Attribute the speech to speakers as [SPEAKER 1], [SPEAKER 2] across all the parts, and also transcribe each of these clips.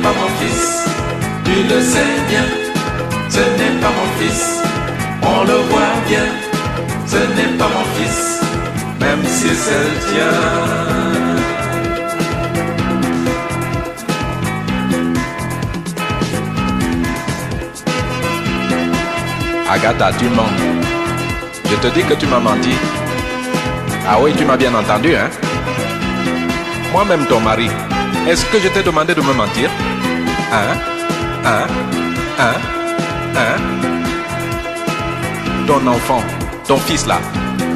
[SPEAKER 1] pas mon fils, tu le sais bien, ce n'est pas mon fils, on le voit bien, ce n'est pas mon fils, même si c'est le tien.
[SPEAKER 2] Agatha, tu mens. Je te dis que tu m'as menti. Ah oui, tu m'as bien entendu, hein? Moi-même ton mari, est-ce que je t'ai demandé de me mentir? Hein? Ton enfant, ton fils là,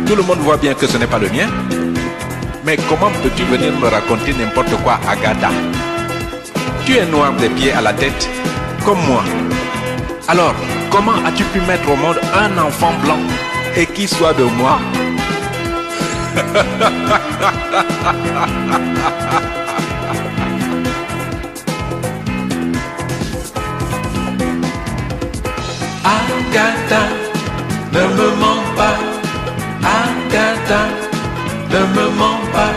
[SPEAKER 2] tout le monde voit bien que ce n'est pas le mien. Mais comment peux-tu venir me raconter n'importe quoi, Agatha? Tu es noir des pieds à la tête, comme moi. Alors, comment as-tu pu mettre au monde un enfant blanc et qui soit de moi?
[SPEAKER 1] Agatha, ne me mens pas. Agatha, ne me mens pas.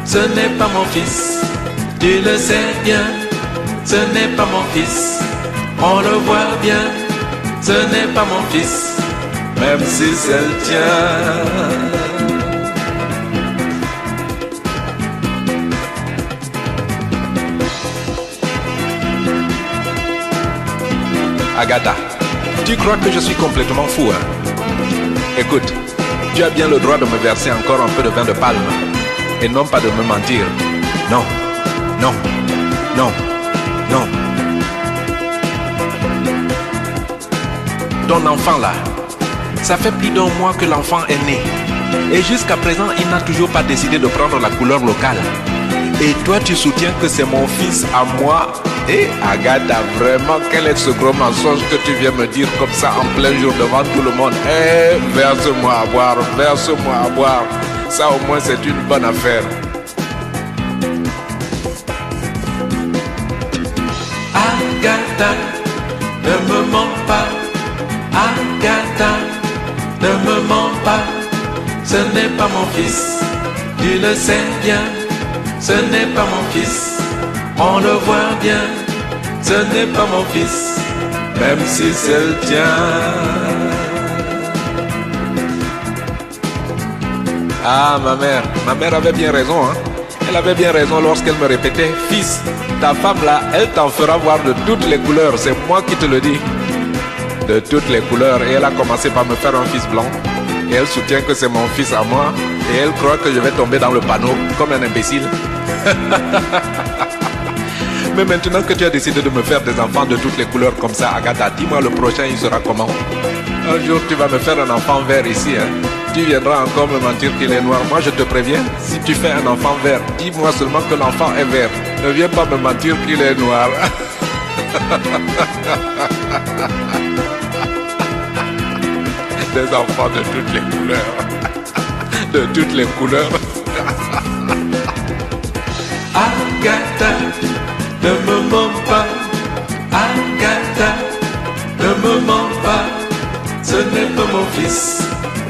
[SPEAKER 1] Ce n'est pas mon fils, tu le sais bien. Ce n'est pas mon fils, on le voit bien. Ce n'est pas mon fils, même si c'est le tien.
[SPEAKER 2] Agatha, tu crois que je suis complètement fou, hein? Écoute, tu as bien le droit de me verser encore un peu de vin de palme et non pas de me mentir. Non, non, non, non. Ton enfant là, ça fait plus d'un mois que l'enfant est né. Et jusqu'à présent, il n'a toujours pas décidé de prendre la couleur locale. Et toi, tu soutiens que c'est mon fils à moi? Et Agatha, vraiment, quel est ce gros mensonge que tu viens me dire comme ça en plein jour devant tout le monde? Eh, verse-moi à boire, verse-moi à boire. Ça au moins c'est une bonne affaire.
[SPEAKER 1] Agatha, ne me mens pas. Agatha, ne me mens pas. Ce n'est pas mon fils, tu le sais bien. Ce n'est pas mon fils, on le voit bien. Ce n'est pas mon fils, même si c'est le tien.
[SPEAKER 2] Ah, ma mère avait bien raison, hein. Elle avait bien raison lorsqu'elle me répétait: fils, ta femme là, elle t'en fera voir de toutes les couleurs, c'est moi qui te le dis. De toutes les couleurs. Et elle a commencé par me faire un fils blanc. Et elle soutient que c'est mon fils à moi. Et elle croit que je vais tomber dans le panneau comme un imbécile. Mais maintenant que tu as décidé de me faire des enfants de toutes les couleurs comme ça, Agatha, dis-moi le prochain il sera comment? Un jour tu vas me faire un enfant vert ici, hein. Tu viendras encore me mentir qu'il est noir. Moi je te préviens, si tu fais un enfant vert, dis-moi seulement que l'enfant est vert. Ne viens pas me mentir qu'il est noir. Des enfants de toutes les couleurs. De toutes les couleurs.
[SPEAKER 1] Agatha, ne me mens pas. Agatha, ne me mens pas. Ce n'est pas mon fils,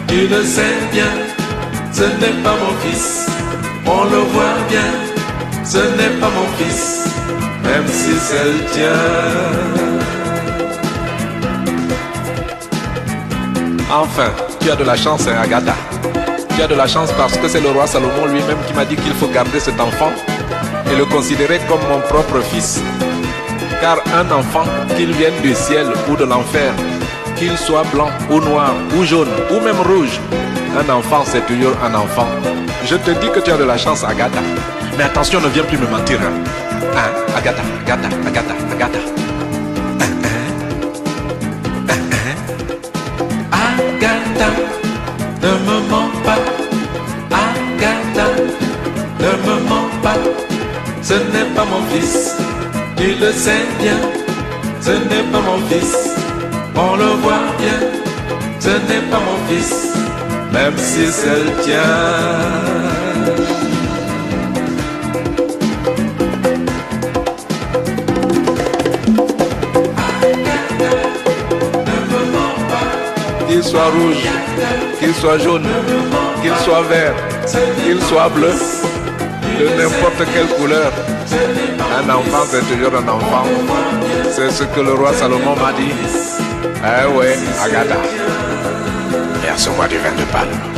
[SPEAKER 1] tu le sais bien. Ce n'est pas mon fils, on le voit bien. Ce n'est pas mon fils, même si c'est le tien.
[SPEAKER 2] Enfin, tu as de la chance, hein, Agatha. Tu as de la chance parce que c'est le roi Salomon lui-même qui m'a dit qu'il faut garder cet enfant et le considérer comme mon propre fils. Car un enfant, qu'il vienne du ciel ou de l'enfer, qu'il soit blanc ou noir ou jaune ou même rouge, un enfant c'est toujours un enfant. Je te dis que tu as de la chance, Agatha. Mais attention, ne viens plus me mentir, hein. Hein, Agatha, Agatha, Agatha, Agatha.
[SPEAKER 1] Agatha, ne me mens pas. Agatha, ne me mens pas. Ce n'est pas mon fils, tu le sais bien. Ce n'est pas mon fils, on le voit bien. Ce n'est pas mon fils, même si c'est le tien.
[SPEAKER 2] Qu'il soit rouge, qu'il soit jaune, qu'il soit vert, qu'il soit bleu, de n'importe quelle couleur. Un enfant, c'est toujours un enfant. C'est ce que le roi Salomon m'a dit. Eh ouais, Agatha. Verse-moi du vin de palme.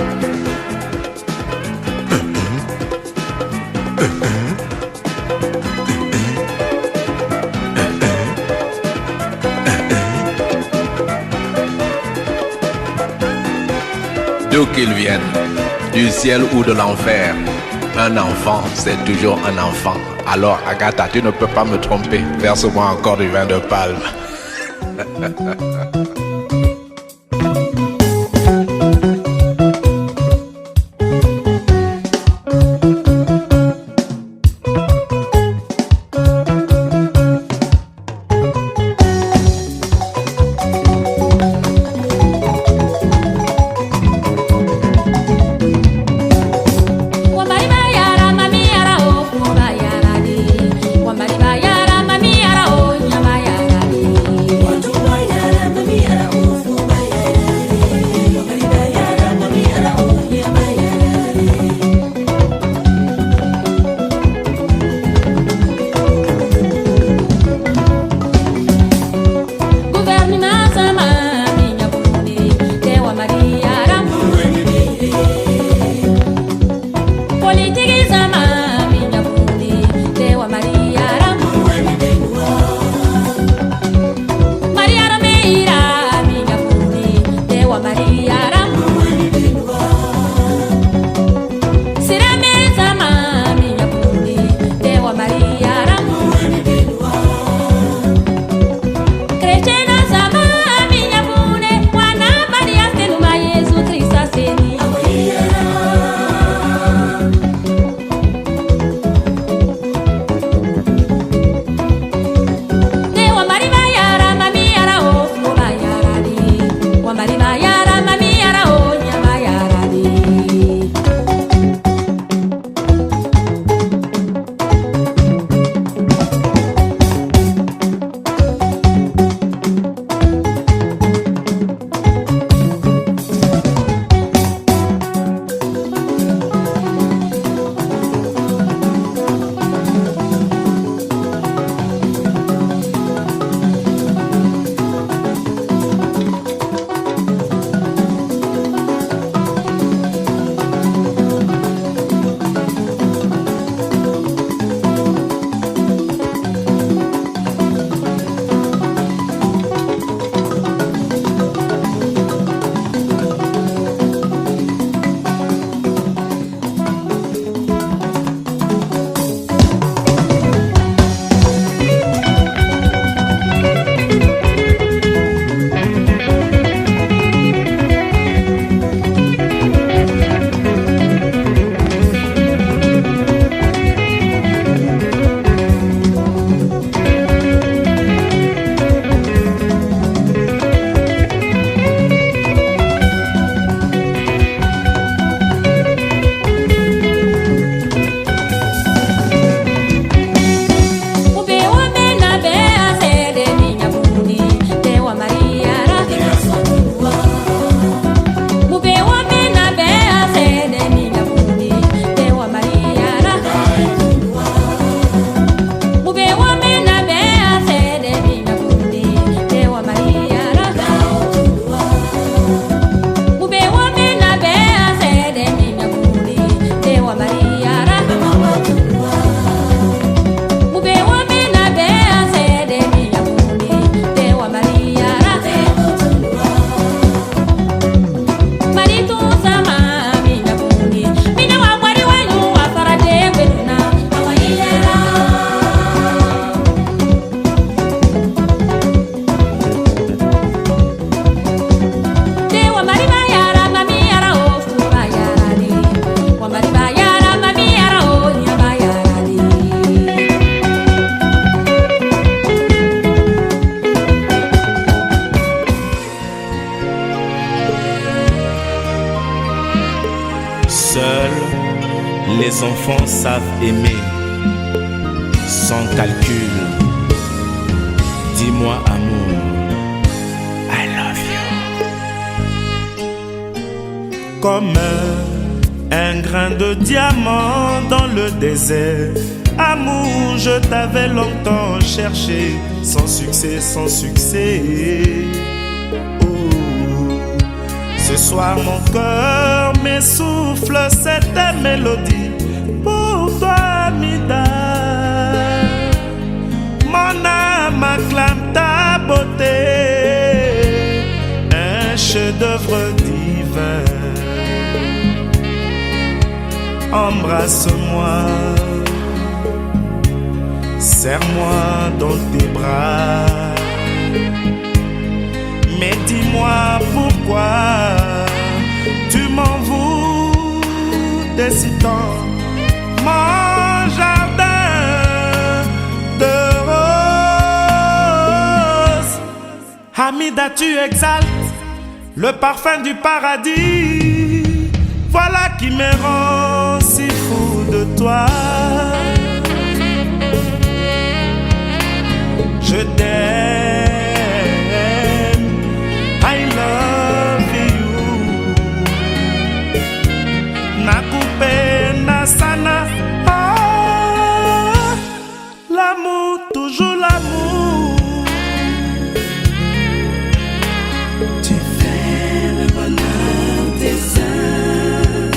[SPEAKER 2] D'où qu'il vienne, du ciel ou de l'enfer, un enfant, c'est toujours un enfant. Alors, Agatha, tu ne peux pas me tromper. Verse-moi encore du vin de palme.
[SPEAKER 3] les enfants savent aimer sans calcul. Dis-moi amour, I love you. Comme Un grain de diamant dans le désert. Amour, je t'avais longtemps cherché, sans succès, sans succès. Oh, ce soir mon cœur m'essouffle cette mélodie pour toi, Amida. Mon âme acclame ta beauté, un chef-d'œuvre divin. Embrasse-moi, serre-moi dans tes bras. Mais dis-moi pourquoi tu m'en voudrais si tant. Mon jardin de roses, Amida, tu exaltes le parfum du paradis. Voilà qui me rend si fou de toi. Je t'aime, I love you. Nakupe nasana, ah, l'amour, toujours l'amour.
[SPEAKER 4] Tu fais le bonheur des uns,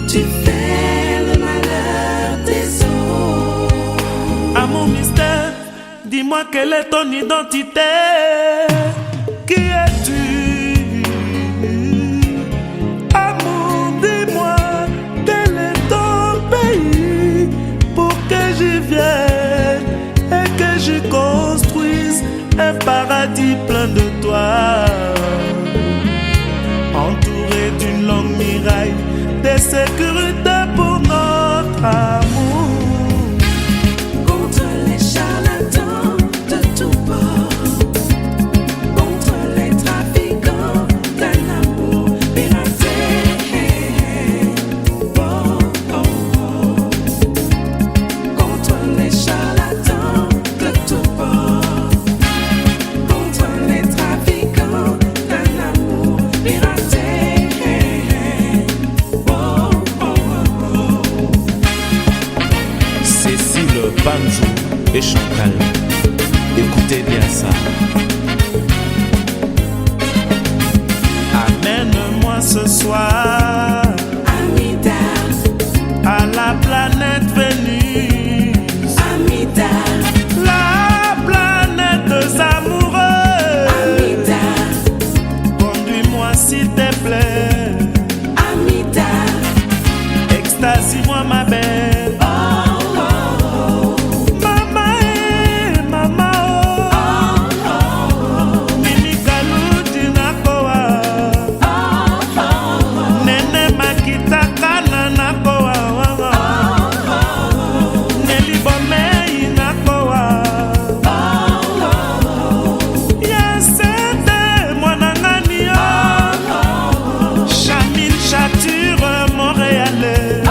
[SPEAKER 4] tu fais le malheur des autres.
[SPEAKER 3] Amour mystère, dis-moi quelle est ton identité. Qui es-tu? Amour, dis-moi quel est ton pays, pour que j'y vienne et que j'y construise un paradis plein de toi, entouré d'une longue muraille de sécurité pour notre amour.
[SPEAKER 4] Contre les charlatans de tout bord, contre les trafiquants d'un amour piraté. Oh, oh, oh. Contre les charlatans de tout bord, contre les trafiquants d'un amour piraté. Oh, oh, oh.
[SPEAKER 3] Cécile Banzou et Chantal, écoutez bien ça. Amène-moi ce soir,
[SPEAKER 4] Amida,
[SPEAKER 3] à la planète Vénus,
[SPEAKER 4] Amida,
[SPEAKER 3] la planète des amoureux.
[SPEAKER 4] Amida,
[SPEAKER 3] Conduis-moi s'il te plaît,
[SPEAKER 4] Amida.
[SPEAKER 3] extasie-moi ma belle.
[SPEAKER 4] Oh, oh, oh.
[SPEAKER 3] Mama, mama, oh. Mimi Kaluti nakoa, Nene Makita kana nakoa, Nelly Bomei nakoa, Yasete mwanangani yo, Chamine Chature Montréalais,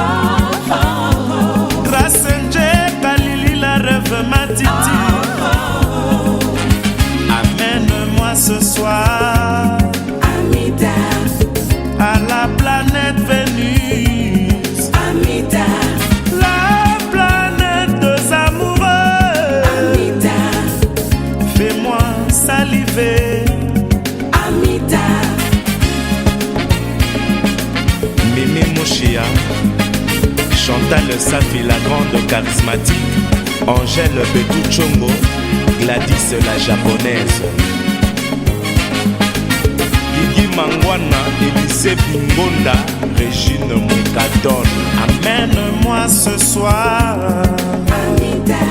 [SPEAKER 3] Grâce Nje Kalili la rêve matiti. Amène-moi ce soir
[SPEAKER 4] Amida,
[SPEAKER 3] à la planète Vénus,
[SPEAKER 4] Amida,
[SPEAKER 3] la planète des amoureux.
[SPEAKER 4] Amida,
[SPEAKER 3] Fais-moi saliver.
[SPEAKER 4] Amida.
[SPEAKER 3] Mimi Mouchia, Chantal Safi la grande charismatique, Angèle Betuchongo, Gladys la japonaise, Guigui Mangwana, Élysée Bimbonda, Régine Moukadon. Amène-moi ce soir
[SPEAKER 4] Amida.